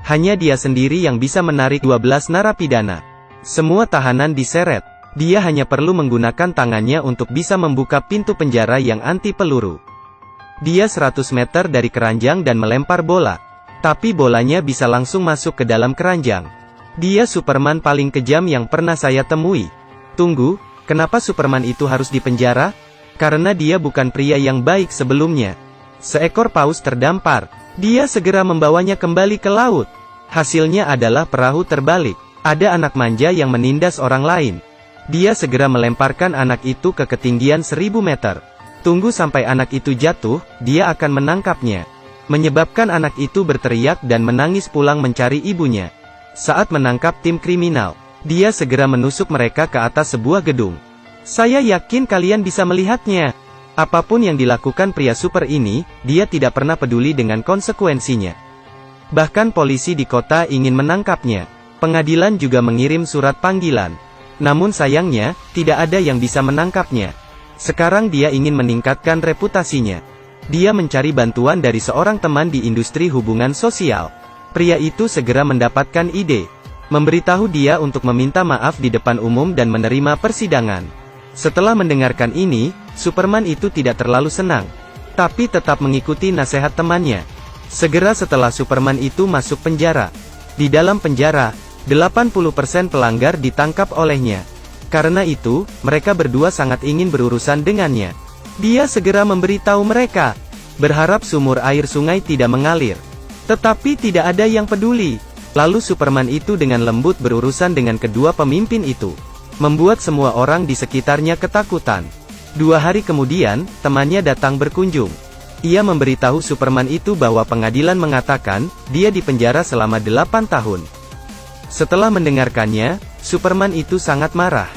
Hanya dia sendiri yang bisa menarik 12 narapidana. Semua tahanan diseret. Dia hanya perlu menggunakan tangannya untuk bisa membuka pintu penjara yang anti peluru. Dia 100 meter dari keranjang dan melempar bola. Tapi bolanya bisa langsung masuk ke dalam keranjang. Dia Superman paling kejam yang pernah saya temui. Tunggu, kenapa Superman itu harus dipenjara? Karena dia bukan pria yang baik sebelumnya. Seekor paus terdampar. Dia segera membawanya kembali ke laut. Hasilnya adalah perahu terbalik. Ada anak manja yang menindas orang lain. Dia segera melemparkan anak itu ke ketinggian 1000 meter. Tunggu sampai anak itu jatuh, dia akan menangkapnya. Menyebabkan anak itu berteriak dan menangis pulang mencari ibunya. Saat menangkap tim kriminal, dia segera menusuk mereka ke atas sebuah gedung. Saya yakin kalian bisa melihatnya. Apapun yang dilakukan pria super ini, dia tidak pernah peduli dengan konsekuensinya. Bahkan polisi di kota ingin menangkapnya. Pengadilan juga mengirim surat panggilan. Namun sayangnya, tidak ada yang bisa menangkapnya. Sekarang dia ingin meningkatkan reputasinya. Dia mencari bantuan dari seorang teman di industri hubungan sosial. Pria itu segera mendapatkan ide. Memberitahu dia untuk meminta maaf di depan umum dan menerima persidangan. Setelah mendengarkan ini, Superman itu tidak terlalu senang. Tapi tetap mengikuti nasihat temannya. Segera setelah Superman itu masuk penjara. Di dalam penjara, 80% pelanggar ditangkap olehnya. Karena itu, mereka berdua sangat ingin berurusan dengannya. Dia segera memberitahu mereka, berharap sumur air sungai tidak mengalir. Tetapi tidak ada yang peduli. Lalu Superman itu dengan lembut berurusan dengan kedua pemimpin itu. Membuat semua orang di sekitarnya ketakutan. 2 hari kemudian, temannya datang berkunjung. Ia memberitahu Superman itu bahwa pengadilan mengatakan, dia dipenjara selama 8 tahun. Setelah mendengarkannya, Superman itu sangat marah.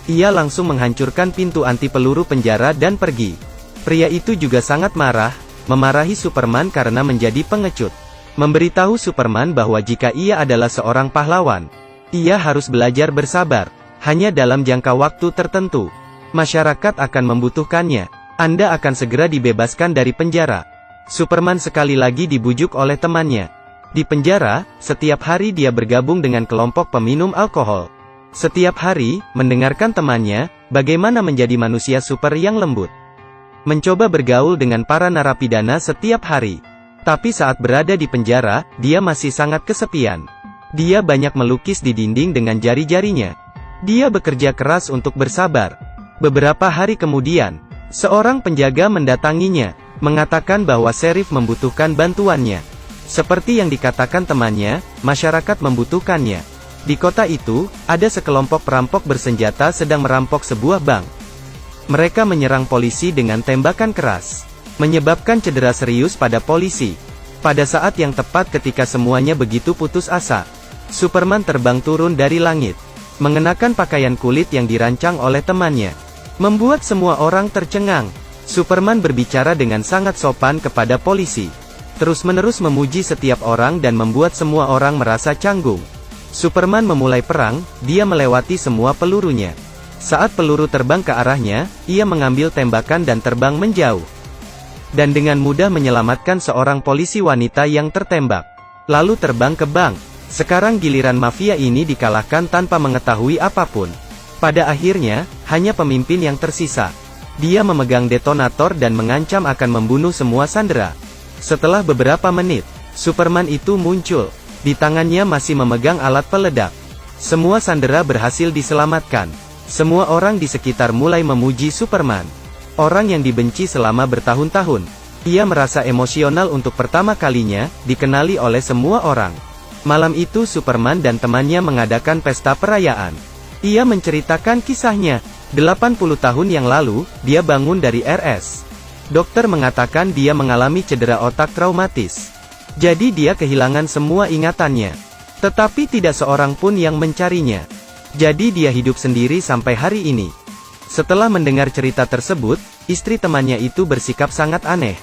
Ia langsung menghancurkan pintu anti peluru penjara dan pergi. Pria itu juga sangat marah, memarahi Superman karena menjadi pengecut. Memberitahu Superman bahwa jika ia adalah seorang pahlawan, ia harus belajar bersabar. Hanya dalam jangka waktu tertentu, masyarakat akan membutuhkannya. Anda akan segera dibebaskan dari penjara. Superman sekali lagi dibujuk oleh temannya. Di penjara, setiap hari dia bergabung dengan kelompok peminum alkohol. Setiap hari, mendengarkan temannya, bagaimana menjadi manusia super yang lembut. Mencoba bergaul dengan para narapidana setiap hari. Tapi saat berada di penjara, dia masih sangat kesepian. Dia banyak melukis di dinding dengan jari-jarinya. Dia bekerja keras untuk bersabar. Beberapa hari kemudian, seorang penjaga mendatanginya, mengatakan bahwa Sheriff membutuhkan bantuannya. Seperti yang dikatakan temannya, masyarakat membutuhkannya. Di kota itu, ada sekelompok perampok bersenjata sedang merampok sebuah bank. Mereka menyerang polisi dengan tembakan keras, menyebabkan cedera serius pada polisi. Pada saat yang tepat ketika semuanya begitu putus asa, Superman terbang turun dari langit. Mengenakan pakaian kulit yang dirancang oleh temannya. Membuat semua orang tercengang. Superman berbicara dengan sangat sopan kepada polisi. Terus-menerus memuji setiap orang dan membuat semua orang merasa canggung. Superman memulai perang, dia melewati semua pelurunya. Saat peluru terbang ke arahnya, ia mengambil tembakan dan terbang menjauh. Dan dengan mudah menyelamatkan seorang polisi wanita yang tertembak. Lalu terbang ke bank. Sekarang giliran mafia ini dikalahkan tanpa mengetahui apapun. Pada akhirnya, hanya pemimpin yang tersisa. Dia memegang detonator dan mengancam akan membunuh semua sandera. Setelah beberapa menit, Superman itu muncul. Di tangannya masih memegang alat peledak. Semua sandera berhasil diselamatkan. Semua orang di sekitar mulai memuji Superman. Orang yang dibenci selama bertahun-tahun. Ia merasa emosional untuk pertama kalinya, dikenali oleh semua orang. Malam itu Superman dan temannya mengadakan pesta perayaan. Ia menceritakan kisahnya. 80 tahun yang lalu, dia bangun dari RS. Dokter mengatakan dia mengalami cedera otak traumatis. Jadi dia kehilangan semua ingatannya. Tetapi tidak seorang pun yang mencarinya. Jadi dia hidup sendiri sampai hari ini. Setelah mendengar cerita tersebut, istri temannya itu bersikap sangat aneh.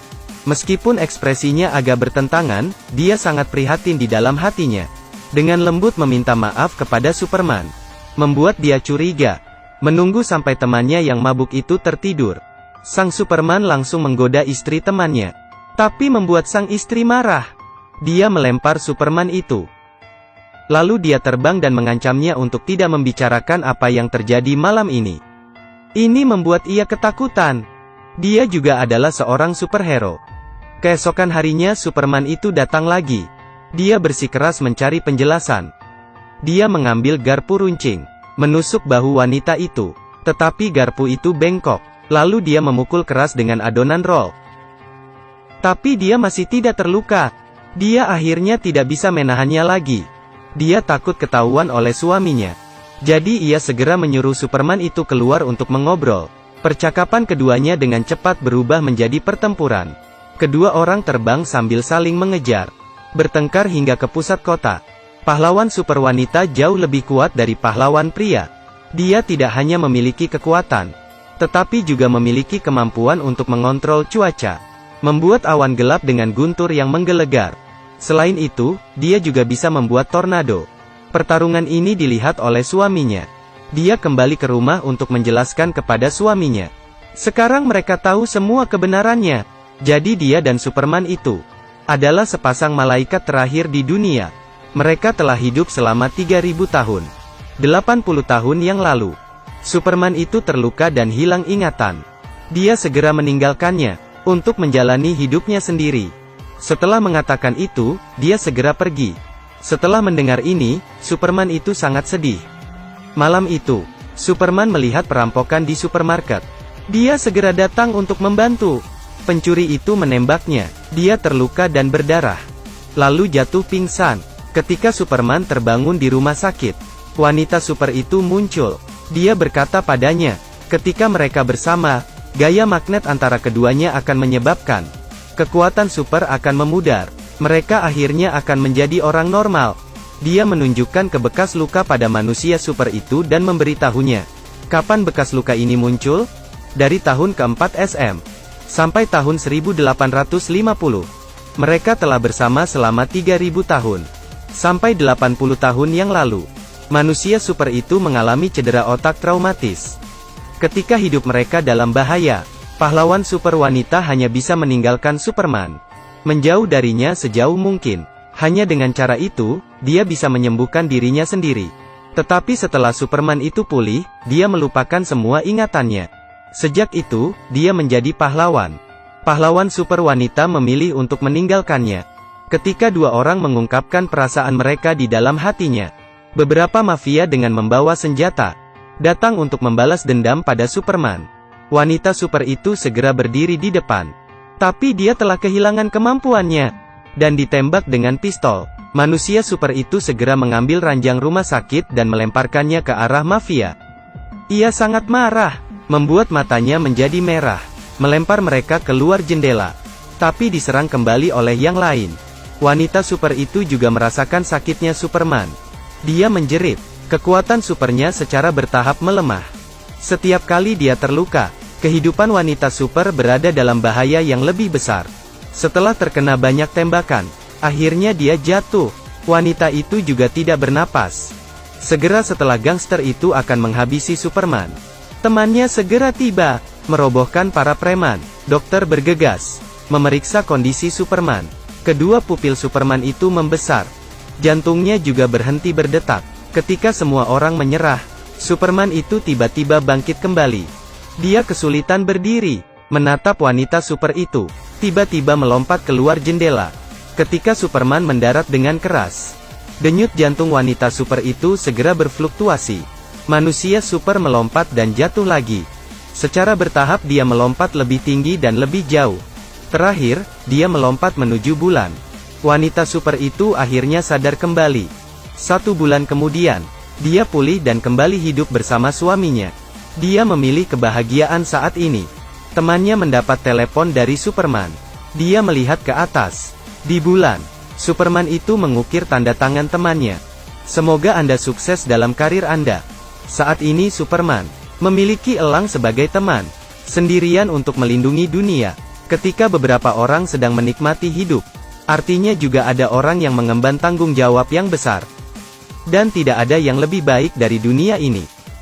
Meskipun ekspresinya agak bertentangan, dia sangat prihatin di dalam hatinya. Dengan lembut meminta maaf kepada Superman. Membuat dia curiga. Menunggu sampai temannya yang mabuk itu tertidur. Sang Superman langsung menggoda istri temannya. Tapi membuat sang istri marah. Dia melempar Superman itu. Lalu dia terbang dan mengancamnya untuk tidak membicarakan apa yang terjadi malam ini. Ini membuat ia ketakutan. Dia juga adalah seorang superhero. Keesokan harinya Superman itu datang lagi. Dia bersikeras mencari penjelasan. Dia mengambil garpu runcing, menusuk bahu wanita itu. Tetapi garpu itu bengkok. Lalu dia memukul keras dengan adonan roll. Tapi dia masih tidak terluka. Dia akhirnya tidak bisa menahannya lagi. Dia takut ketahuan oleh suaminya. Jadi ia segera menyuruh Superman itu keluar untuk mengobrol. Percakapan keduanya dengan cepat berubah menjadi pertempuran. Kedua orang terbang sambil saling mengejar. Bertengkar hingga ke pusat kota. Pahlawan super wanita jauh lebih kuat dari pahlawan pria. Dia tidak hanya memiliki kekuatan, tetapi juga memiliki kemampuan untuk mengontrol cuaca. Membuat awan gelap dengan guntur yang menggelegar. Selain itu, dia juga bisa membuat tornado. Pertarungan ini dilihat oleh suaminya. Dia kembali ke rumah untuk menjelaskan kepada suaminya. Sekarang mereka tahu semua kebenarannya. Jadi dia dan Superman itu adalah sepasang malaikat terakhir di dunia. Mereka telah hidup selama 3000 tahun. 80 tahun yang lalu. Superman itu terluka dan hilang ingatan. Dia segera meninggalkannya untuk menjalani hidupnya sendiri. Setelah mengatakan itu, dia segera pergi. Setelah mendengar ini, Superman itu sangat sedih. Malam itu, Superman melihat perampokan di supermarket. Dia segera datang untuk membantu. Pencuri itu menembaknya. Dia terluka dan berdarah. Lalu jatuh pingsan. Ketika Superman terbangun di rumah sakit, wanita super itu muncul. Dia berkata padanya, ketika mereka bersama, gaya magnet antara keduanya akan menyebabkan kekuatan super akan memudar. Mereka akhirnya akan menjadi orang normal. Dia menunjukkan ke bekas luka pada manusia super itu dan memberitahunya. Kapan bekas luka ini muncul? Dari tahun ke-4 SM. Sampai tahun 1850. Mereka telah bersama selama 3000 tahun. Sampai 80 tahun yang lalu. Manusia super itu mengalami cedera otak traumatis. Ketika hidup mereka dalam bahaya, pahlawan super wanita hanya bisa meninggalkan Superman. Menjauh darinya sejauh mungkin. Hanya dengan cara itu, dia bisa menyembuhkan dirinya sendiri. Tetapi setelah Superman itu pulih, dia melupakan semua ingatannya. Sejak itu, dia menjadi pahlawan. Pahlawan super wanita memilih untuk meninggalkannya. Ketika dua orang mengungkapkan perasaan mereka di dalam hatinya, beberapa mafia dengan membawa senjata datang untuk membalas dendam pada Superman. Wanita super itu segera berdiri di depan. Tapi dia telah kehilangan kemampuannya dan ditembak dengan pistol. Manusia super itu segera mengambil ranjang rumah sakit dan melemparkannya ke arah mafia. Ia sangat marah, membuat matanya menjadi merah, melempar mereka keluar jendela. Tapi diserang kembali oleh yang lain. Wanita super itu juga merasakan sakitnya Superman. Dia menjerit. Kekuatan supernya secara bertahap melemah. Setiap kali dia terluka, kehidupan wanita super berada dalam bahaya yang lebih besar. Setelah terkena banyak tembakan, akhirnya dia jatuh. Wanita itu juga tidak bernapas. Segera setelah gangster itu akan menghabisi Superman, temannya segera tiba, merobohkan para preman. Dokter bergegas memeriksa kondisi Superman. Kedua pupil Superman itu membesar. Jantungnya juga berhenti berdetak. Ketika semua orang menyerah, Superman itu tiba-tiba bangkit kembali. Dia kesulitan berdiri, menatap wanita super itu, tiba-tiba melompat keluar jendela. Ketika Superman mendarat dengan keras, denyut jantung wanita super itu segera berfluktuasi. Manusia super melompat dan jatuh lagi. Secara bertahap dia melompat lebih tinggi dan lebih jauh. Terakhir, dia melompat menuju bulan. Wanita super itu akhirnya sadar kembali. 1 bulan kemudian, dia pulih dan kembali hidup bersama suaminya. Dia memilih kebahagiaan saat ini. Temannya mendapat telepon dari Superman. Dia melihat ke atas. Di bulan, Superman itu mengukir tanda tangan temannya. Semoga Anda sukses dalam karir Anda. Saat ini Superman memiliki elang sebagai teman, sendirian untuk melindungi dunia. Ketika beberapa orang sedang menikmati hidup, artinya juga ada orang yang mengemban tanggung jawab yang besar. Dan tidak ada yang lebih baik dari dunia ini.